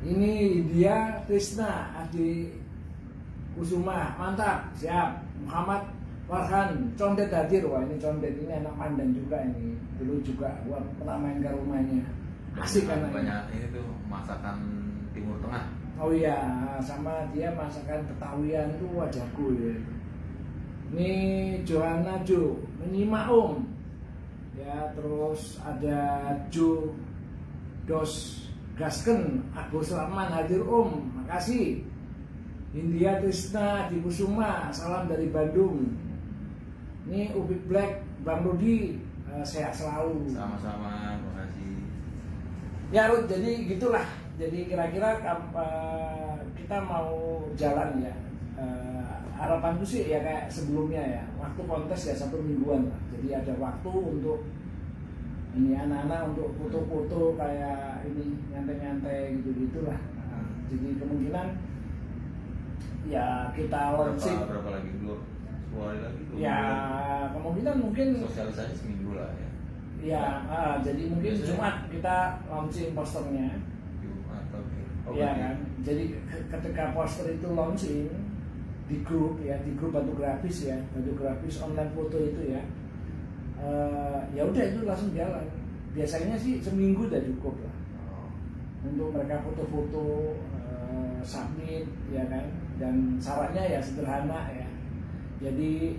ini dia Trisna Adi Kusuma, mantap, siap. Muhammad Farhan, condet hadir. Wah ini condet, ini anak Pandan juga ini. Dulu juga gua pernah main ke rumahnya. Asik kan Banyak ini tuh masakan Timur Tengah. Oh iya, sama dia masakan Betawian tuh wah jago ya. Ini Johanna Jo, menyimak Om. Ya, terus ada Jo Dos Gasken, Agus Rahman hadir Om, makasih. India Trisna di Kusuma, salam dari Bandung. Ini Ubik Black, Bang Rudi, sehat selalu. Sama-sama, makasih. Ya Rud, jadi gitulah. Jadi kira-kira kita mau jalan ya. Harapanku sih ya kayak sebelumnya ya. Waktu kontes ya 1 mingguan lah. Jadi ada waktu untuk ini anak-anak untuk foto-foto kayak ini nyantai-nyantai gitu-gitulah. Jadi kemungkinan ya kita launching Berapa lagi? 2 hari lagi? ya kemungkinan mungkin Sosialisasi seminggu lah ya. ya jadi mungkin Biasanya- Jumat kita launching posternya. Jumat, oke. Iya kan, jadi ketika poster itu launching di grup ya, di grup Batu Grafis ya, Batu Grafis online foto itu ya, ya udah itu langsung jalan. Biasanya sih seminggu udah cukup lah Oh. untuk mereka foto-foto, submit ya kan, dan syaratnya ya sederhana ya. Jadi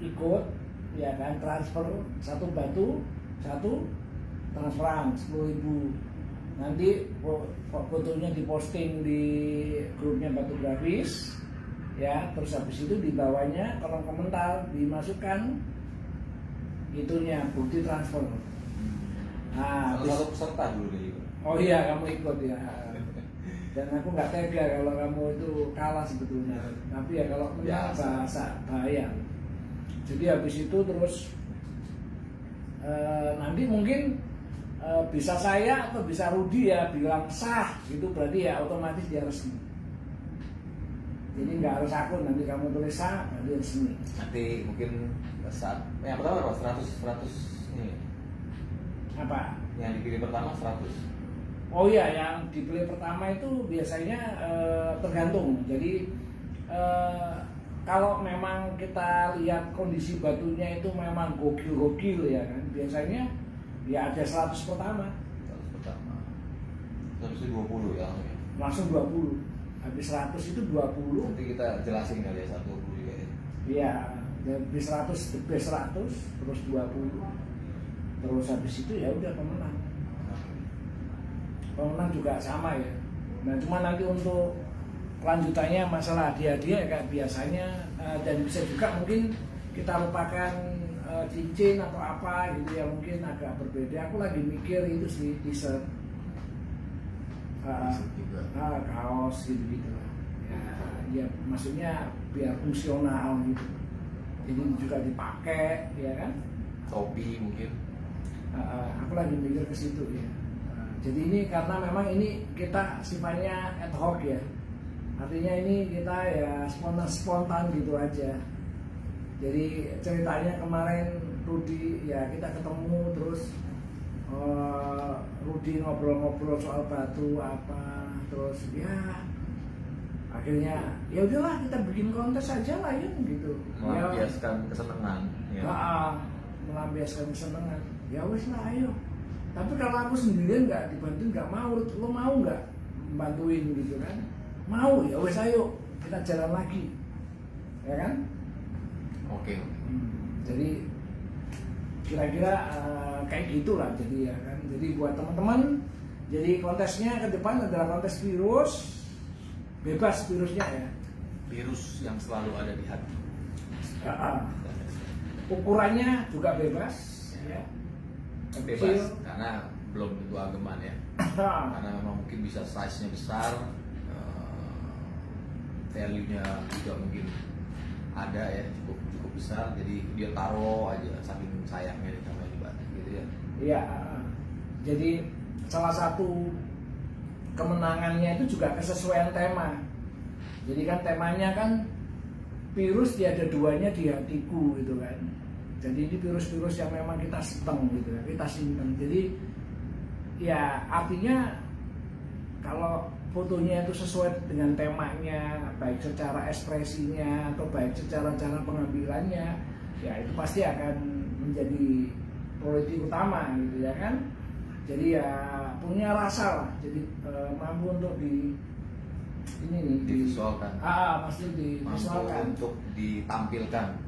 ikut ya kan, transfer 1 batu 1 transferan 10.000. Nanti fotonya diposting di grupnya Batu Grafis ya, terus habis itu di bawahnya kolom komentar dimasukkan itunya bukti transfer. Nah, Salah satu peserta dulu deh. oh iya kamu ikut ya. Dan aku nggak tega kalau kamu itu kalah sebetulnya. Tapi ya kalau menang Biasa. bahaya. Jadi habis itu terus nanti mungkin bisa saya atau bisa Rudi ya bilang sah gitu, berarti ya otomatis dia resmi. Jadi nggak harus aku, nanti kamu tulis sah berarti resmi. Nanti mungkin saat yang pertama apa? 100 ini. Apa? Yang dipilih pertama 100. Oh iya, yang dipilih pertama itu biasanya tergantung. Jadi kalau memang kita lihat kondisi batunya itu memang gokil-gokil ya kan, biasanya ya ada 100 pertama. 100 pertama. Habis itu 20 ya. Langsung 20. Habis 100 itu 20. Nanti kita jelasin kali ya 120 juga ya. Iya, habis 100 the best 100 terus 20. Terus habis itu ya udah pemenang. Pemenang juga sama ya. Nah cuma nanti untuk kelanjutannya masalah hadiah-hadiah ya kayak biasanya, dan bisa juga mungkin kita lupakan cincin atau apa gitu ya, mungkin agak berbeda. Aku lagi mikir itu sih t-shirt, juga. kaos gitu-gitu lah. Ya maksudnya biar fungsional gitu. Jadi juga dipakai ya kan. Topi mungkin. Aku lagi mikir ke situ ya. Jadi ini karena memang ini kita sifatnya ad hoc ya. Artinya ini kita ya spontan gitu aja. Jadi ceritanya kemarin Rudi ya kita ketemu terus Rudi ngobrol-ngobrol soal batu apa, terus ya akhirnya ya udahlah kita bikin kontes aja lah ya gitu. Melampiaskan kesenangan. Ya. Melampiaskan kesenangan. Ya wes lah ayo. Tapi kalau aku sendirian nggak dibantuin nggak mau, lo mau nggak bantuin gitu kan? Mau ya wes ayo kita jalan lagi, ya kan? Oke. Jadi kira-kira kayak gitulah jadi ya kan. Jadi buat teman-teman, jadi kontesnya ke depan adalah kontes virus, bebas virusnya ya. Virus yang selalu ada di hati. Ukurannya juga bebas, ya. Bebas karena belum tentu ageman ya. Karena memang mungkin bisa size-nya besar, value-nya juga mungkin ada ya, cukup besar, jadi dia taruh aja saking sayangnya sama di batik gitu ya. Iya, jadi salah satu kemenangannya itu juga kesesuaian tema. Jadi kan temanya kan virus tiada duanya di hatiku gitu kan. Jadi ini virus-virus yang memang kita simpen gitu ya, kita simpen. Jadi ya artinya kalau fotonya itu sesuai dengan temanya, baik secara ekspresinya atau baik secara cara pengambilannya, ya itu pasti akan menjadi prioritas utama gitu ya kan. Jadi ya punya rasa lah, jadi mampu untuk ini nih divisualkan, pasti mampu divisualkan untuk ditampilkan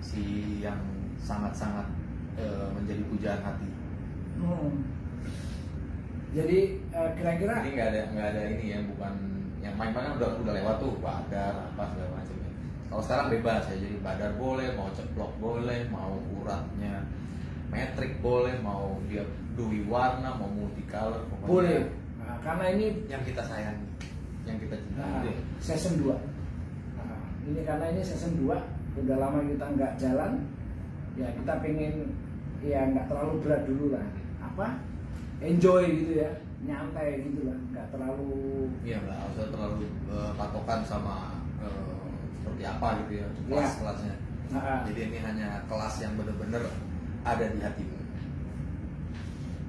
si yang sangat-sangat menjadi pujaan hati. Jadi kira-kira ini nggak ada ini ya, bukan yang main-main udah lewat tuh badar apa segala macam ya. Kalau sekarang bebas ya, jadi badar boleh, mau ceplok boleh, mau uratnya metrik boleh, mau dia dui warna, mau multicolor pokoknya boleh. Nah, karena ini yang kita sayangi, yang kita cintai. Season 2. Nah, ini karena ini season 2, udah lama kita nggak jalan, ya kita pengen ya nggak terlalu berat dulu lah, enjoy gitu ya, nyantai gitu lah, nggak terlalu nggak usah terlalu patokan sama seperti apa gitu ya kelas-kelasnya. Jadi ini hanya kelas yang benar-benar ada di hatimu.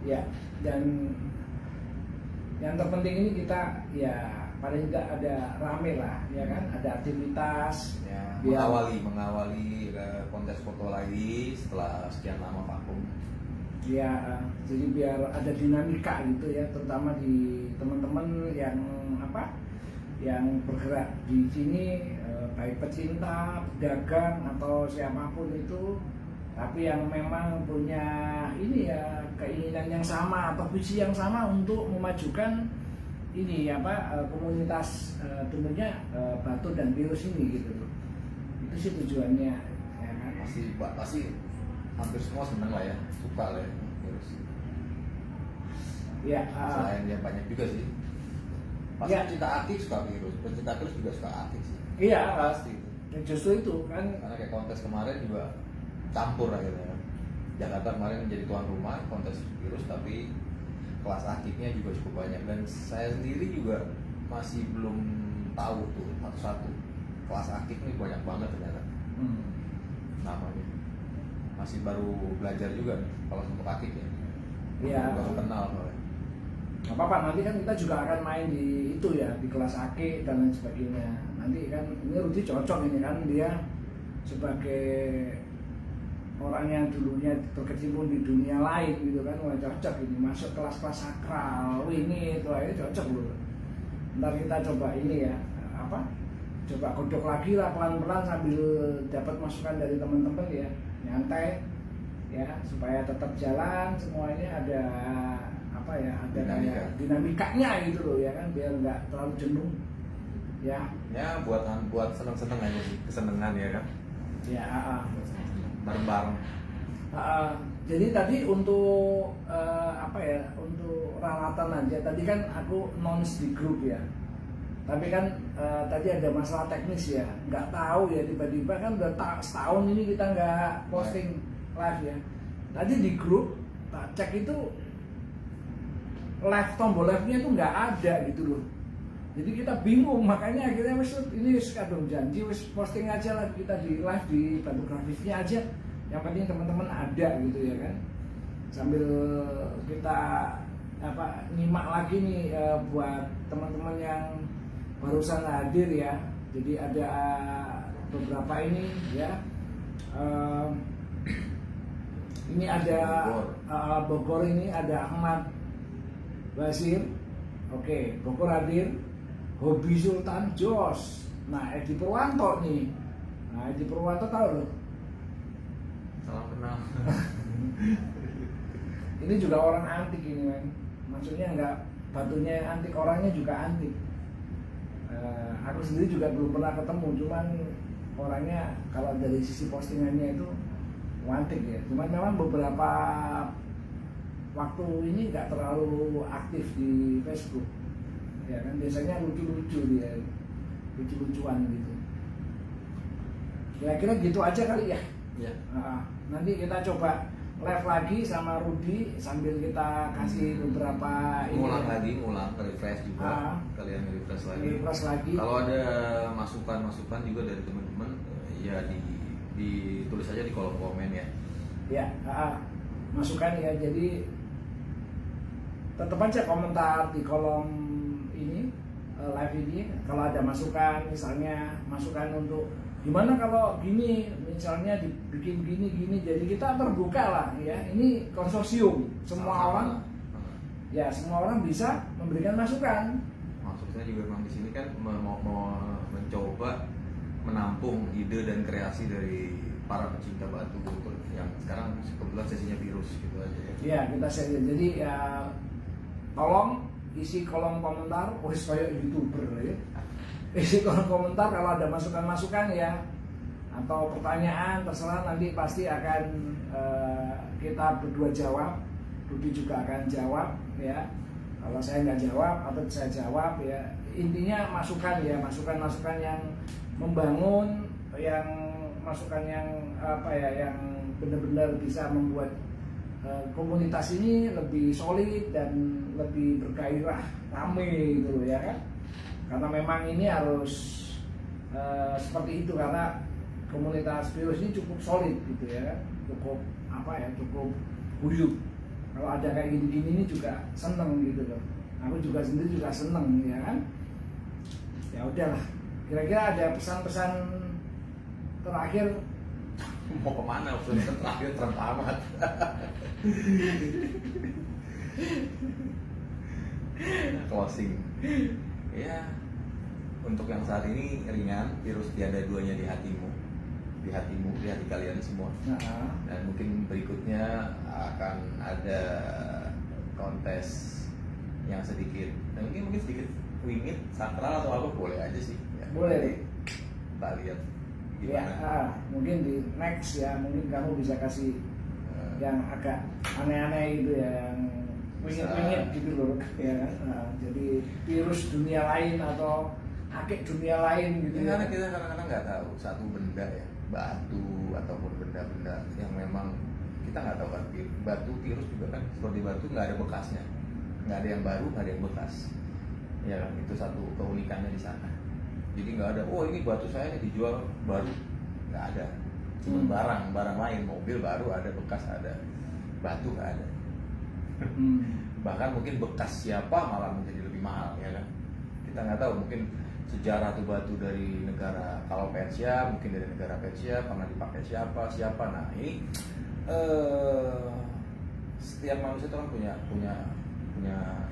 Ya, dan yang terpenting ini kita ya paling tidak ada rame lah, ya kan, ada aktivitas ya, biar mengawali kontes foto lagi setelah sekian lama vakum. Ya, jadi biar ada dinamika gitu ya, terutama di teman-teman yang yang bergerak di sini, baik pecinta, pedagang atau siapapun itu, tapi yang memang punya ini ya keinginan yang sama atau visi yang sama untuk memajukan ini komunitas tentunya Batu dan Virus ini gitu. Itu sih tujuannya ya kan? Pasti hampir semua seneng lah ya, suka lah ya Virus. Ya, selain dia banyak juga sih. Pasti ya. pecinta Atik suka Virus, pecinta Virus juga suka Atik sih. Iya, pasti. Justru itu kan. Karena kayak kontes kemarin juga campur akhirnya. Jakarta kemarin menjadi tuan rumah kontes Virus, tapi kelas Atiknya juga cukup banyak, dan saya sendiri juga masih belum tahu tuh satu-satu kelas Atik ini banyak banget ternyata. Namanya masih baru belajar juga nih kalau untuk Atik ya. Iya. Baru kenal soalnya. Gak apa-apa, nanti kan kita juga akan main di itu ya, di kelas Ake dan lain sebagainya. Nanti kan ini Rudi cocok ini kan, dia sebagai orang yang dulunya berkecimpung di dunia lain gitu kan, wah cocok ini masuk kelas-kelas sakral. Ini itu aja cocok loh. Ntar kita coba ini ya, coba kodok lagi lah pelan-pelan sambil dapat masukan dari teman-teman ya, nyantai ya, supaya tetap jalan semuanya ada ada kayak dinamikanya gitu loh ya kan, biar nggak terlalu jenuh ya. Ya buat seneng-seneng aja sih, kesenengan ya kan. Ya, bareng-bareng. Jadi tadi untuk untuk rawatan aja. Tadi kan aku announce di grup ya. Tapi kan tadi ada masalah teknis ya. Nggak tahu ya, tiba-tiba kan udah setahun ini kita nggak posting live ya. Tadi di grup tak cek itu tombol live-nya itu nggak ada gitu loh. Jadi kita bingung, makanya akhirnya ini kadung janji posting aja lah, kita di live di Batu Grafisnya aja. Yang penting teman-teman ada gitu ya kan. Sambil kita nyimak lagi nih buat teman-teman yang barusan hadir ya. Jadi ada beberapa ini ya. Ini ada Bogor ini ada Ahmad Basir, oke, Bogor hadir. Hobi Sultan Jos. Nah, Edi Purwanto nih. Nah, Edi Purwanto tahu loh. Salam kenal. Ini juga orang antik ini, man. Maksudnya nggak batunya antik, orangnya juga antik. Aku sendiri juga belum pernah ketemu, cuman orangnya kalau dari sisi postingannya itu antik ya. Cuman memang beberapa waktu ini nggak terlalu aktif di Facebook. Ya kan, biasanya lucu-lucu dia, lucu-lucuan gitu. Kira-kira gitu aja kali ya. Ya. Nanti kita coba live lagi sama Rudi sambil kita kasih beberapa ngulang refresh juga. Kalian refresh lagi. Kalau ada masukan juga dari teman-teman ya ditulis aja di kolom komen ya. Ya, masukan ya. Jadi tetap aja komentar di kolom ini, live ini. Kalau ada masukan, misalnya masukan untuk gimana kalau gini, misalnya dibikin gini. Jadi kita terbuka lah ya. Ini konsorsium, semua orang ya, semua orang bisa memberikan masukan. Maksudnya juga memang di sini kan mau mencoba menampung ide dan kreasi dari para pecinta batu yang sekarang kebetulan sesinya virus gitu aja ya. Iya, kita share. Jadi ya tolong isi kolom komentar, kayak YouTuber ya. Isi kolom komentar kalau ada masukan-masukan ya, atau pertanyaan terserah, nanti pasti akan kita berdua jawab. Rudi juga akan jawab ya. Kalau saya nggak jawab atau saya jawab ya, intinya masukan ya, masukan-masukan yang membangun, yang masukan yang apa ya, yang benar-benar bisa membuat komunitas ini lebih solid dan lebih bergairah, rame gitu ya kan. Karena memang ini harus seperti itu, karena komunitas virus ini cukup solid gitu ya kan, cukup apa ya, cukup guyup. Kalau ada kayak gini-gini ini juga seneng gitu loh. Aku juga sendiri juga seneng ya kan. Ya udahlah. Kira-kira ada pesan-pesan terakhir? Mau kemana pesan terakhir teramat? Closing. Ya, untuk yang saat ini ringan, virus tiada duanya di hatimu, di hati kalian semua. Dan mungkin berikutnya akan ada kontes yang sedikit, dan mungkin sedikit wingit, sakral atau apa, boleh aja sih ya. Boleh. Kita lihat gimana ya, mungkin di next ya, mungkin kamu bisa kasih yang agak aneh-aneh gitu ya, yang wingit-wingit gitu loh ya kan. Jadi virus dunia lain atau akik dunia lain gitu ya. Karena kita kadang-kadang nggak tahu satu benda ya, batu ataupun benda-benda yang memang kita nggak tahu kan. Batu virus juga kan seperti batu, nggak ada bekasnya, nggak ada yang baru, nggak ada yang bekas ya kan. Itu satu keunikannya di sana. Jadi nggak ada, oh ini batu saya ini dijual baru, nggak ada. Cuma barang lain, mobil baru ada, bekas ada, batu nggak ada. Bahkan mungkin bekas siapa malah menjadi lebih mahal ya kan. Kita nggak tahu, mungkin sejarah tuh batu dari negara, kalau Persia mungkin dari negara Persia, pernah dipakai siapa. Nah ini setiap manusia itu kan punya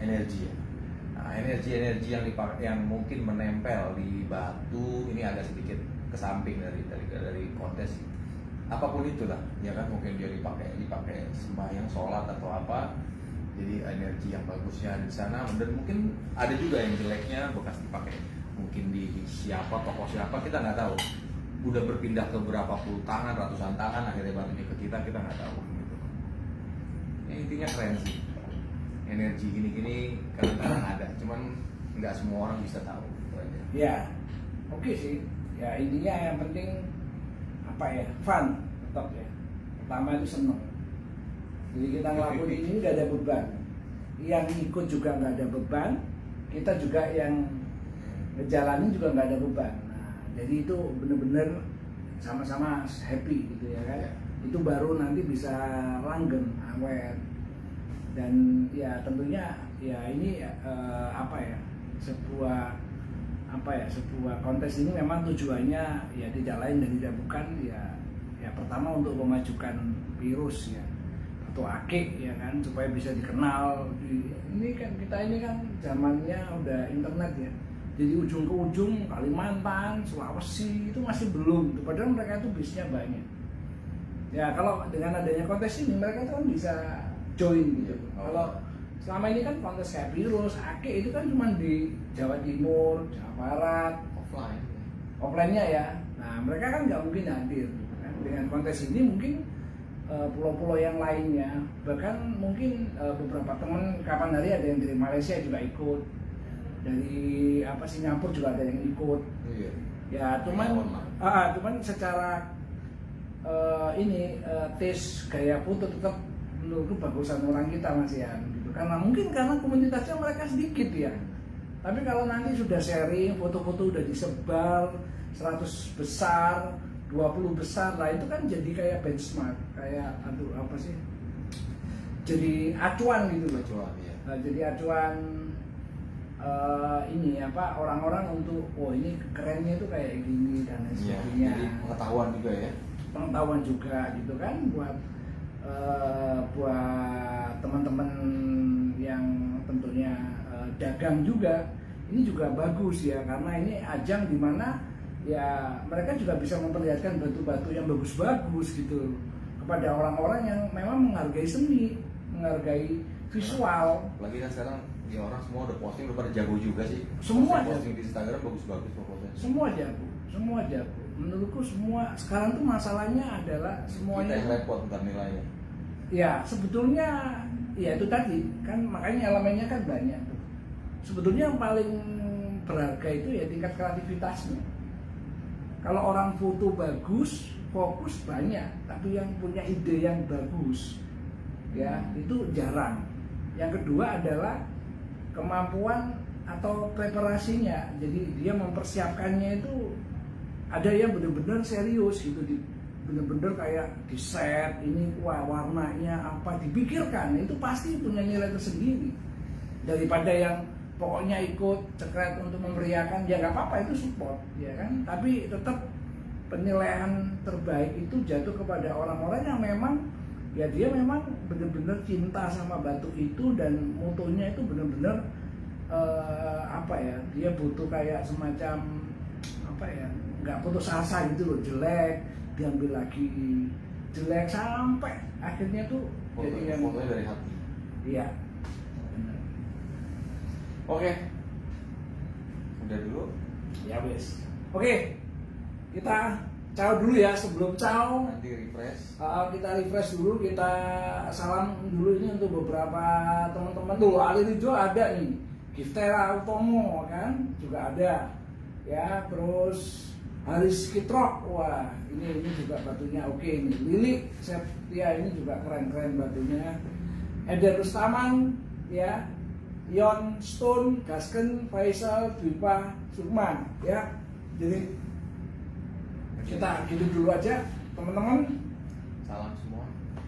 energi ya. Nah energi yang dipakai, yang mungkin menempel di batu ini agak sedikit ke samping dari kontes, apapun itulah ya kan. Mungkin dia dipakai sembahyang, sholat atau apa, jadi energi yang bagusnya di sana. Dan mungkin ada juga yang jeleknya bekas dipakai, mungkin di siapa, tokoh siapa, kita nggak tahu. Udah berpindah ke berapa puluh tangan, ratusan tangan, akhirnya batunya ke kita nggak tahu gitu. Ya, intinya keren sih. Energi gini-gini kadang-kadang ada, cuman nggak semua orang bisa tahu gitu aja. Ya, oke sih. Ya intinya yang penting apa ya, fun tetap ya. Pertama itu seneng. Jadi kita ngelakuin ini nggak ada beban. Yang ikut juga nggak ada beban. Kita juga yang ngejalanin juga nggak ada beban. Nah, jadi itu bener-bener sama-sama happy gitu ya kan. Itu baru nanti bisa langgeng, awet. Dan ya tentunya ya ini sebuah kontes ini memang tujuannya ya tidak lain dan tidak bukan ya pertama untuk memajukan virus ya, atau akik ya kan, supaya bisa dikenal. Ini kan zamannya udah internet ya, jadi ujung ke ujung Kalimantan, Sulawesi itu masih belum, padahal mereka itu bisnya banyak ya. Kalau dengan adanya kontes ini mereka kan bisa join gitu. Kalau selama ini kan kontes kayak virus, akik itu kan cuma di Jawa Timur, Jawa Barat, offline-nya ya. Nah mereka kan nggak mungkin hadir. Dengan kontes ini mungkin pulau-pulau yang lainnya, bahkan mungkin beberapa teman kapan hari ada yang dari Malaysia juga ikut, dari Singapura juga ada yang ikut. Ya cuman secara tes gaya foto tetap menurutku bagusan orang kita Mas ya gitu. Karena komunitasnya mereka sedikit ya. Tapi kalau nanti sudah sharing, foto-foto udah disebar 100 besar, 20 besar lah, itu kan jadi kayak benchmark, kayak apa sih, jadi acuan gitu loh. Acuan, ya. Nah, jadi acuan ini apa, orang-orang untuk ini kerennya itu kayak gini dan lain Iya, sebagainya. jadi pengetahuan juga ya. Pengetahuan juga gitu kan buat teman-teman yang tentunya dagang juga. Ini juga bagus ya, karena ini ajang di mana ya mereka juga bisa memperlihatkan batu-batu yang bagus-bagus gitu kepada orang-orang yang memang menghargai seni, menghargai visual. Apalagi kan sekarang ya orang semua udah posting, udah pada jago juga sih. Semua posting di Instagram bagus-bagus pokoknya. Semua jago. Menurutku semua sekarang tuh masalahnya adalah Kita semuanya yang repot bukan nilainya. ya sebetulnya ya itu tadi kan, makanya elemennya kan banyak tuh. Sebetulnya yang paling berharga itu ya tingkat kreativitasnya. Kalau orang foto bagus, fokus banyak, tapi yang punya ide yang bagus ya itu jarang. Yang kedua adalah kemampuan atau preparasinya. Jadi dia mempersiapkannya itu ada yang benar-benar serius gitu, benar-benar kayak di set ini, wah warnanya apa dipikirkan, itu pasti punya nilai tersendiri daripada yang pokoknya ikut cekret untuk memeriahkan. Ya nggak apa-apa, itu support ya kan, tapi tetap penilaian terbaik itu jatuh kepada orang-orang yang memang ya dia memang benar-benar cinta sama batu itu, dan mutunya itu benar-benar apa ya, dia butuh kayak semacam apa ya, nggak putus asa gitu loh, jelek diambil lagi, jelek sampai akhirnya tuh jadi yang fotonya dari hati. iya. Oke. Udah dulu. Ya wes. Oke. Kita ciao dulu ya, sebelum ciao Nanti refresh. kita refresh dulu, kita salam dulu ini untuk beberapa teman-teman dulu. Ali Rijo ada nih, Giftera Utomo kan juga ada ya, terus Haris Kitrok, wah ini juga batunya oke nih. Lili Septia ini juga keren-keren batunya. Eder Rustaman ya, Yon Stone, Gasken, Faisal, Dwipa, Sukman ya. Jadi kita gitu dulu aja teman-teman. Salam semua.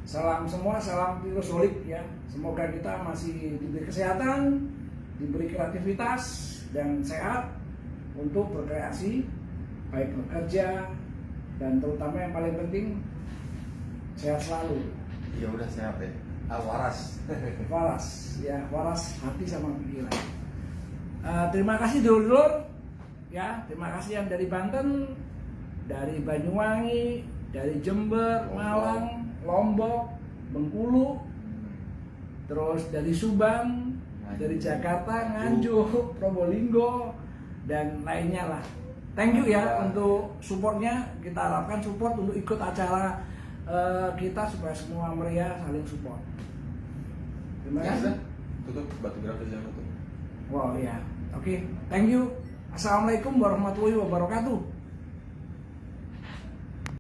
Salam semua, salam Pirosolik ya. Semoga kita masih diberi kesehatan, diberi kreativitas dan sehat untuk berkreasi, baik bekerja, dan terutama yang paling penting sehat selalu. Iya udah sehat ya. Waras. Waras ya, waras hati sama pikiran. Terima kasih dulur-dulur ya, terima kasih yang dari Banten, dari Banyuwangi, dari Jember, Malang, Lombok, Bengkulu, terus dari Subang, dari Jakarta, Nganjuk, Probolinggo, dan lainnya lah. Thank you ya untuk supportnya. Kita harapkan support untuk ikut acara kita supaya semua meriah, saling support. Terima kasih. Tutup batu grafis yang tutup. Wow ya, oke. Thank you. Assalamualaikum warahmatullahi wabarakatuh.